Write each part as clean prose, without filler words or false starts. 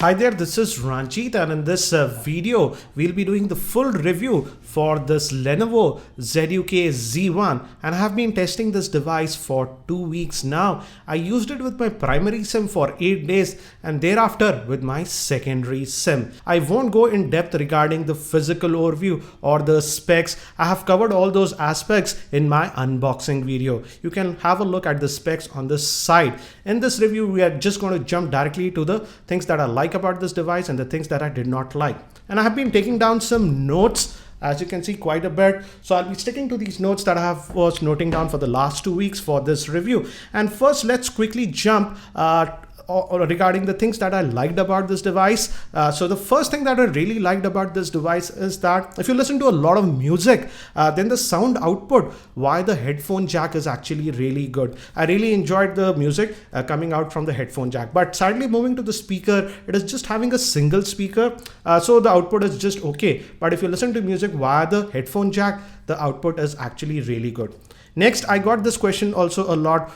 Hi there, this is Ranjit, and in this video we'll be doing the full review for this Lenovo ZUK Z1, and I have been testing this device for 2 weeks now. I used it with my primary SIM for 8 days and thereafter with my secondary SIM. I won't go in depth regarding the physical overview or the specs. I have covered all those aspects in my unboxing video. You can have a look at the specs on this side. In this review we are just going to jump directly to the things that I like about this device and the things that I did not like. And I have been taking down some notes, as you can see, quite a bit. So I'll be sticking to these notes that I was noting down for the last 2 weeks for this review. And first, let's quickly jump regarding the things that I liked about this device. So the first thing that I really liked about this device is that if you listen to a lot of music, then the sound output via the headphone jack is actually really good. I really enjoyed the music coming out from the headphone jack. But sadly, moving to the speaker, it is just having a single speaker. So the output is just okay. But if you listen to music via the headphone jack, the output is actually really good. Next, I got this question also a lot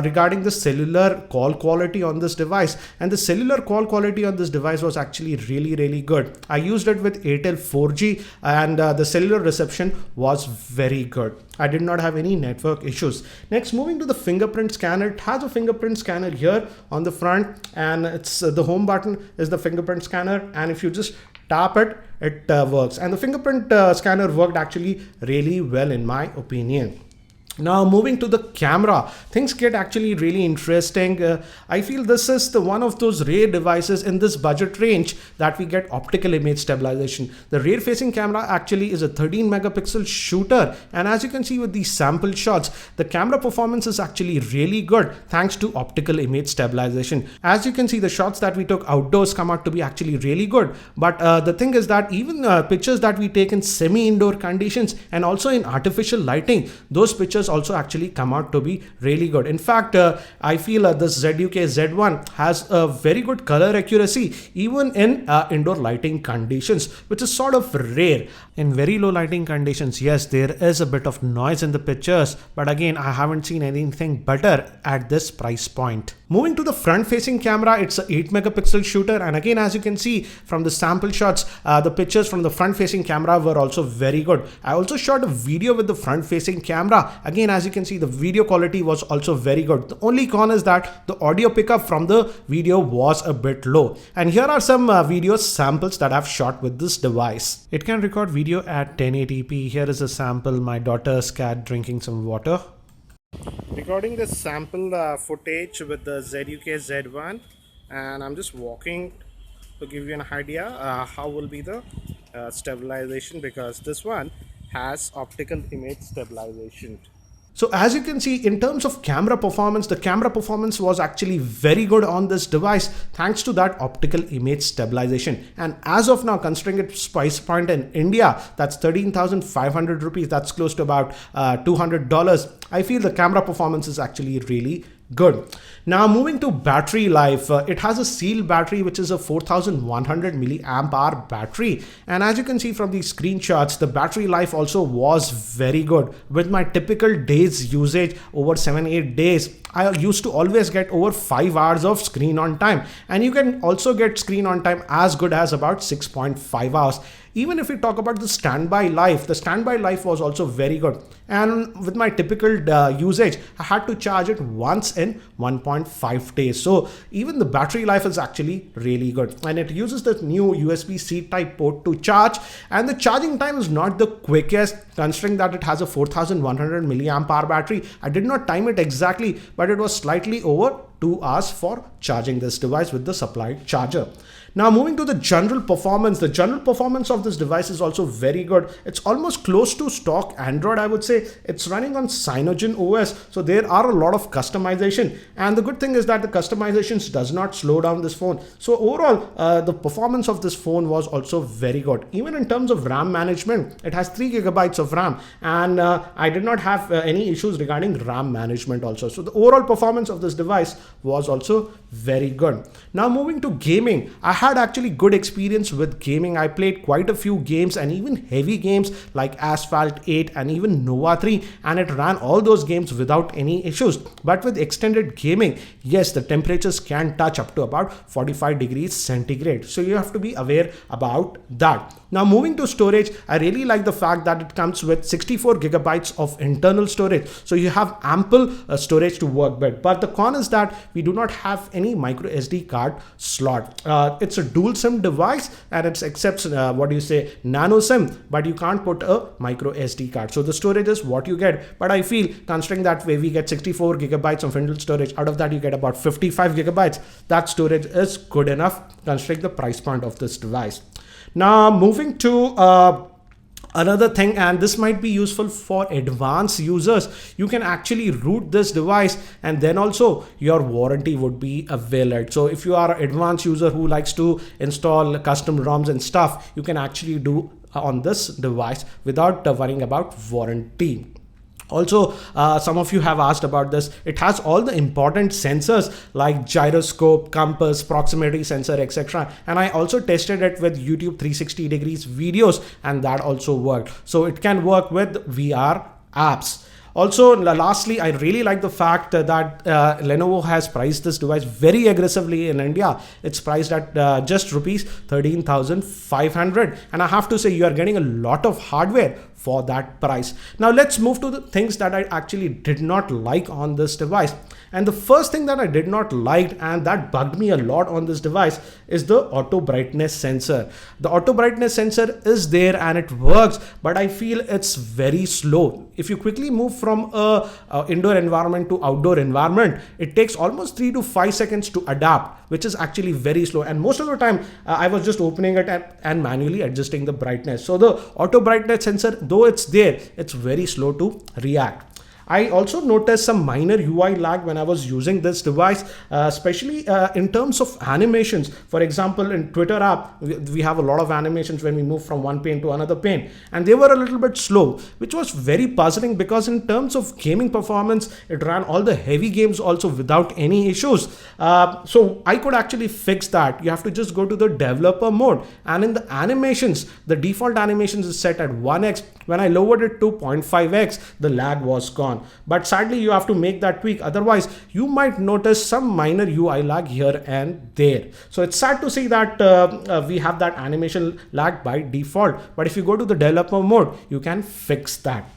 regarding the cellular call quality on this device, and the cellular call quality on this device was actually really good. I used it with Airtel 4G and the cellular reception was very good. I did not have any network issues. Next, moving to the fingerprint scanner, it has a fingerprint scanner here on the front, and it's the home button is the fingerprint scanner, and if you just tap it, it works. And the fingerprint scanner worked actually really well in my opinion. Now moving to the camera, things get actually really interesting. I feel this is the one of those rare devices in this budget range that we get optical image stabilization. The rear facing camera actually is a 13 megapixel shooter, and as you can see with these sample shots, the camera performance is actually really good thanks to optical image stabilization. As you can see, the shots that we took outdoors come out to be actually really good, but the thing is that even pictures that we take in semi-indoor conditions and also in artificial lighting, those pictures also actually come out to be really good. In fact, I feel this ZUK Z1 has a very good color accuracy even in indoor lighting conditions, which is sort of rare. In very low lighting conditions, yes, there is a bit of noise in the pictures, but again, I haven't seen anything better at this price point. Moving to the front facing camera, it's a 8 megapixel shooter, and again, as you can see from the sample shots, the pictures from the front facing camera were also very good. I also shot a video with the front facing camera. Again, as you can see, the video quality was also very good. The only con is that the audio pickup from the video was a bit low. And here are some video samples that I've shot with this device. It can record video at 1080p. Here is a sample, my daughter's cat drinking some water. Recording this sample footage with the ZUK Z1, and I'm just walking to give you an idea how will be the stabilization, because this one has optical image stabilization. So as you can see, in terms of camera performance, the camera performance was actually very good on this device thanks to that optical image stabilization. And as of now, considering its price point in India, that's 13,500 rupees, that's close to about $200, I feel the camera performance is actually really good. Now moving to battery life, it has a sealed battery which is a 4100 milliamp hour battery, and as you can see from these screenshots, the battery life also was very good. With my typical days usage over 7-8 days, I used to always get over 5 hours of screen on time, and you can also get screen on time as good as about 6.5 hours. Even if we talk about the standby life was also very good. And with my typical usage, I had to charge it once in 1.5 days. So even the battery life is actually really good. And it uses the new USB-C type port to charge. And the charging time is not the quickest, considering that it has a 4100 milliamp hour battery. I did not time it exactly, but it was slightly over 2 hours for charging this device with the supplied charger. Now moving to the general performance, the general performance of this device is also very good. It's almost close to stock Android, I would say. It's running on Cyanogen OS, so there are a lot of customization, and the good thing is that the customizations does not slow down this phone. So overall, the performance of this phone was also very good. Even in terms of RAM management, it has 3 gigabytes of RAM, and I did not have any issues regarding RAM management also. So the overall performance of this device was also very good. Now moving to gaming, I had actually good experience with gaming. I played quite a few games and even heavy games like Asphalt 8 and even Nova 3, and it ran all those games without any issues. But with extended gaming, yes, the temperatures can touch up to about 45 degrees centigrade. So you have to be aware about that. Now moving to storage, I really like the fact that it comes with 64 gigabytes of internal storage. So you have ample storage to work with. But the con is that we do not have any micro SD card slot. It's a dual SIM device and it accepts nano SIM, but you can't put a micro SD card. So the storage is what you get. But I feel considering that way we get 64 gigabytes of internal storage, out of that you get about 55 gigabytes. That storage is good enough considering the price point of this device. Now moving to another thing, and this might be useful for advanced users, you can actually root this device and then also your warranty would be valid. So if you are an advanced user who likes to install custom ROMs and stuff, you can actually do on this device without worrying about warranty. Also, some of you have asked about this. It has all the important sensors like gyroscope, compass, proximity sensor, etc. And I also tested it with YouTube 360 degrees videos and that also worked. So it can work with VR apps. Also, lastly, I really like the fact that Lenovo has priced this device very aggressively in India. It's priced at just rupees 13,500, and I have to say you are getting a lot of hardware for that price. Now let's move to the things that I actually did not like on this device. And the first thing that I did not like and that bugged me a lot on this device is the auto brightness sensor. The auto brightness sensor is there and it works, but I feel it's very slow. If you quickly move from a indoor environment to outdoor environment, it takes almost 3 to 5 seconds to adapt, which is actually very slow. And most of the time I was just opening it and manually adjusting the brightness. So the auto brightness sensor, though it's there, it's very slow to react. I also noticed some minor UI lag when I was using this device, especially in terms of animations. For example, in Twitter app, we have a lot of animations when we move from one pane to another pane, and they were a little bit slow, which was very puzzling because in terms of gaming performance, it ran all the heavy games also without any issues. So I could actually fix that. You have to just go to the developer mode, and in the animations, the default animations is set at 1x. When I lowered it to 0.5x, the lag was gone. But sadly, you have to make that tweak. Otherwise, you might notice some minor UI lag here and there. So it's sad to see that we have that animation lag by default. But if you go to the developer mode, you can fix that.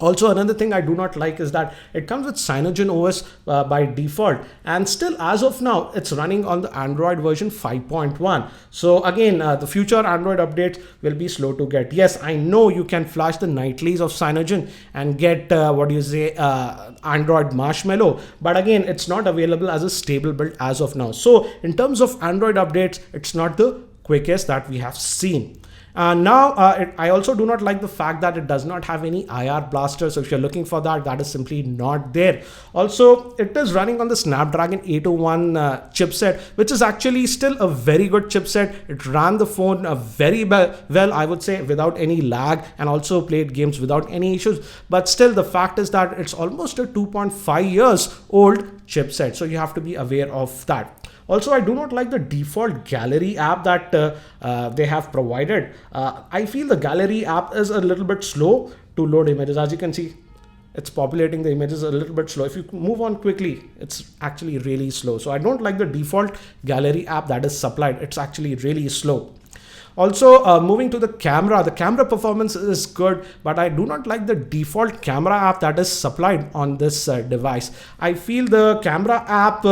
Also, another thing I do not like is that it comes with CyanogenOS by default, and still as of now it's running on the Android version 5.1. So again, the future Android updates will be slow to get. Yes, I know you can flash the nightlies of Cyanogen and get Android Marshmallow, but again, it's not available as a stable build as of now. So in terms of Android updates, it's not the quickest that we have seen. I also do not like the fact that it does not have any IR blaster. So if you're looking for that, that is simply not there. Also, it is running on the Snapdragon 801 chipset, which is actually still a very good chipset. It ran the phone very well, I would say, without any lag, and also played games without any issues. But still, the fact is that it's almost a 2.5 years old chipset. So you have to be aware of that. Also, I do not like the default gallery app that they have provided. I feel the gallery app is a little bit slow to load images. As you can see, it's populating the images a little bit slow. If you move on quickly, it's actually really slow. So I don't like the default gallery app that is supplied. It's actually really slow. Also, moving to the camera performance is good, but I do not like the default camera app that is supplied on this device. I feel the camera app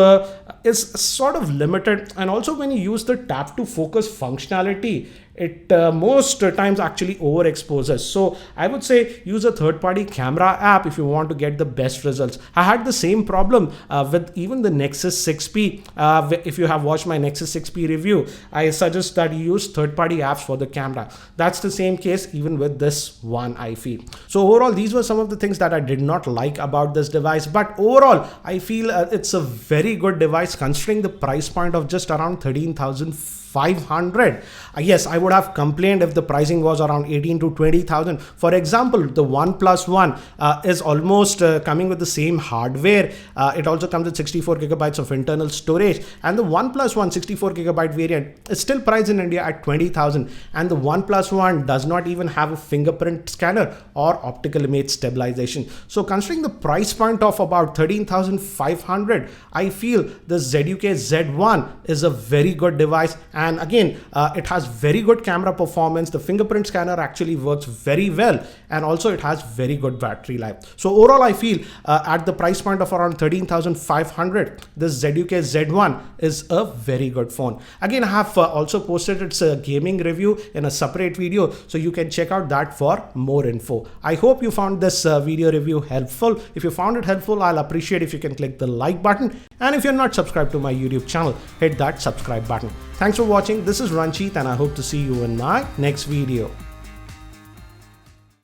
is sort of limited, and also when you use the tap to focus functionality, it most times actually overexposes. So I would say use a third-party camera app if you want to get the best results. I had the same problem with even the Nexus 6P. If you have watched my Nexus 6P review, I suggest that you use third-party apps for the camera. That's the same case even with this one, I feel. So overall, these were some of the things that I did not like about this device. But overall, I feel it's a very good device considering the price point of just around 13,500. Yes, I would have complained if the pricing was around 18 to 20,000. For example, the OnePlus One is almost coming with the same hardware. It also comes with 64 gigabytes of internal storage, and the OnePlus One 64 gigabyte variant is still priced in India at 20,000, and the OnePlus One does not even have a fingerprint scanner or optical image stabilization. So considering the price point of about 13,500, I feel the ZUK Z1 is a very good device, and again it has very good camera performance. The fingerprint scanner actually works very well, and also it has very good battery life. So overall I feel at the price point of around 13,500, this ZUK Z1 is a very good phone. Again, I have also posted its gaming review in a separate video, so you can check out that for more info. I hope you found this video review helpful. If you found it helpful, I'll appreciate if you can click the like button, and if you're not subscribed to my YouTube channel, hit that subscribe button. Thanks for watching. This is Ranjit, and I hope to see you in my next video.